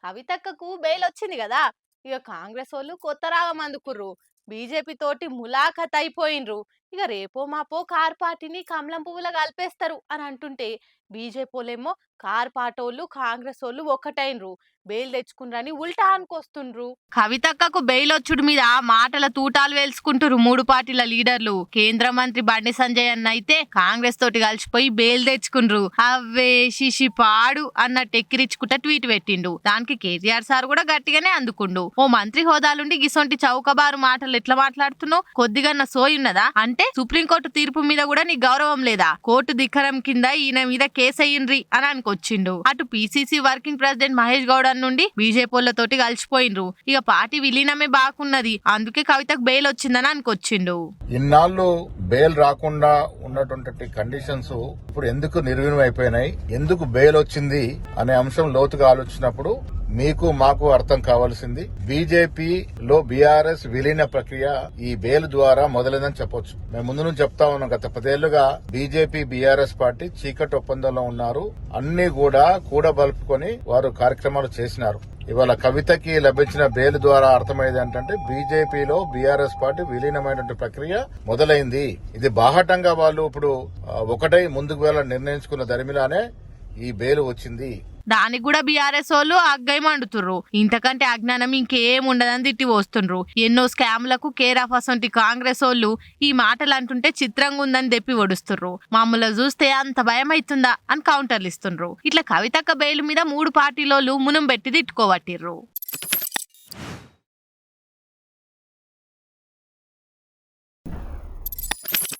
కవితక్కకు bail వచ్చింది కదా. ఇక కాంగ్రెస్ వాళ్ళు కొత్త రాగం అందుకుర్రు. బీజేపీ తోటి ములాఖత్ అయిపోయినరు. ఇక రేపో మాపో కార్ పార్టీని కమలం పువ్వుల కలిపేస్తారు అని అంటుంటే బీజేపీ వాళ్ళేమో కార్ పాటోళ్ళు కాంగ్రెస్ వాళ్ళు ఒక్కటైనరు. బెయిల్ తెచ్చుకున్నారని ఉల్టా అనుకొస్తుండ్రు. కవితక్కకు బెయిల్ వచ్చుడు మీద మాటల తూటాలు వేల్చుకుంటారు మూడు పార్టీల లీడర్లు. కేంద్ర మంత్రి బండి సంజయ్ అన్న అయితే కాంగ్రెస్ తోటి కలిసిపోయి బెయిల్ తెచ్చుకుండ్రు. అవే శిషి పాడు అన్నట్టు ఎక్కిరించుకుంటా ట్వీట్ పెట్టిండు. దానికి కేటీఆర్ సార్ కూడా గట్టిగానే అందుకుండు. ఓ మంత్రి హోదాలుండి గిసొంటి చౌకబారు మాటలు ఎట్లా మాట్లాడుతున్నావు? కొద్దిగా సోయి ఉన్నదా? అంటే సుప్రీంకోర్టు తీర్పు మీద కూడా నీ గౌరవం లేదా? కోర్టు ధిక్కరం కింద ఈయన మీద కేసు అయ్యిండ్రి అని అనుకొచ్చిండు. అటు PCC working president Mahesh Goud నుండి బీజేపీలతోటి కలిసిపోయిండ్రు. ఇక పార్టీ విలీనమే బాగున్నది, అందుకే కవితకు బెయిల్ వచ్చిందని అనుకొచ్చిండు. ఇన్నాళ్ళు బెయిల్ రాకుండా ఉన్నటువంటి కండిషన్స్ ఇప్పుడు ఎందుకు నిర్వీణం అయిపోయినాయి, ఎందుకు బెయిల్ వచ్చింది అనే అంశం లోతుగా ఆలోచించినప్పుడు మీకు మాకు అర్థం కావాల్సింది బీజేపీలో బీఆర్ఎస్ విలీన ప్రక్రియ ఈ బెయిల్ ద్వారా మొదలైందని చెప్పొచ్చు. మేము ముందు నుంచి చెప్తా ఉన్నాం, గత 10 ఏళ్లుగా బీజేపీ బీఆర్ఎస్ పార్టీ చీకటి ఒప్పందంలో ఉన్నారు. అన్ని కూడా కూడబలుపుకొని వారు కార్యక్రమాలు చేసినారు. ఇవాళ కవితకి లభించిన బెయిల్ ద్వారా అర్థమయ్యేది ఏంటంటే బీజేపీలో బీఆర్ఎస్ పార్టీ విలీనమైనటువంటి ప్రక్రియ మొదలైంది. ఇది బాహటంగా వాళ్ళు ఇప్పుడు ఒకటై ముందుకు వెళ్ళాలని నిర్ణయించుకున్న దరిమిలానే ఈ బెయిల్ వచ్చింది. దానికి కూడా బీఆర్ఎస్ వాళ్ళు అగ్గై మండుతుర్రు. ఇంతకంటే అజ్ఞానం ఇంకేం ఉండదని తిట్టి వస్తుండ్రు. ఎన్నో స్కామ్లకు కేర్ ఆఫ్ అసొంటి కాంగ్రెస్ వాళ్ళు ఈ మాటలు అంటుంటే చిత్రంగా ఉందని దెప్పి ఒడుస్తుండ్రు. మామూలు చూస్తే అంత భయం అవుతుందా అని కౌంటర్లు ఇస్తుండ్రు. ఇట్లా కవితక్క బెయిల్ మీద 3 పార్టీలోళ్ళు మునం పెట్టి తిట్టుకోవట్టిర్రు.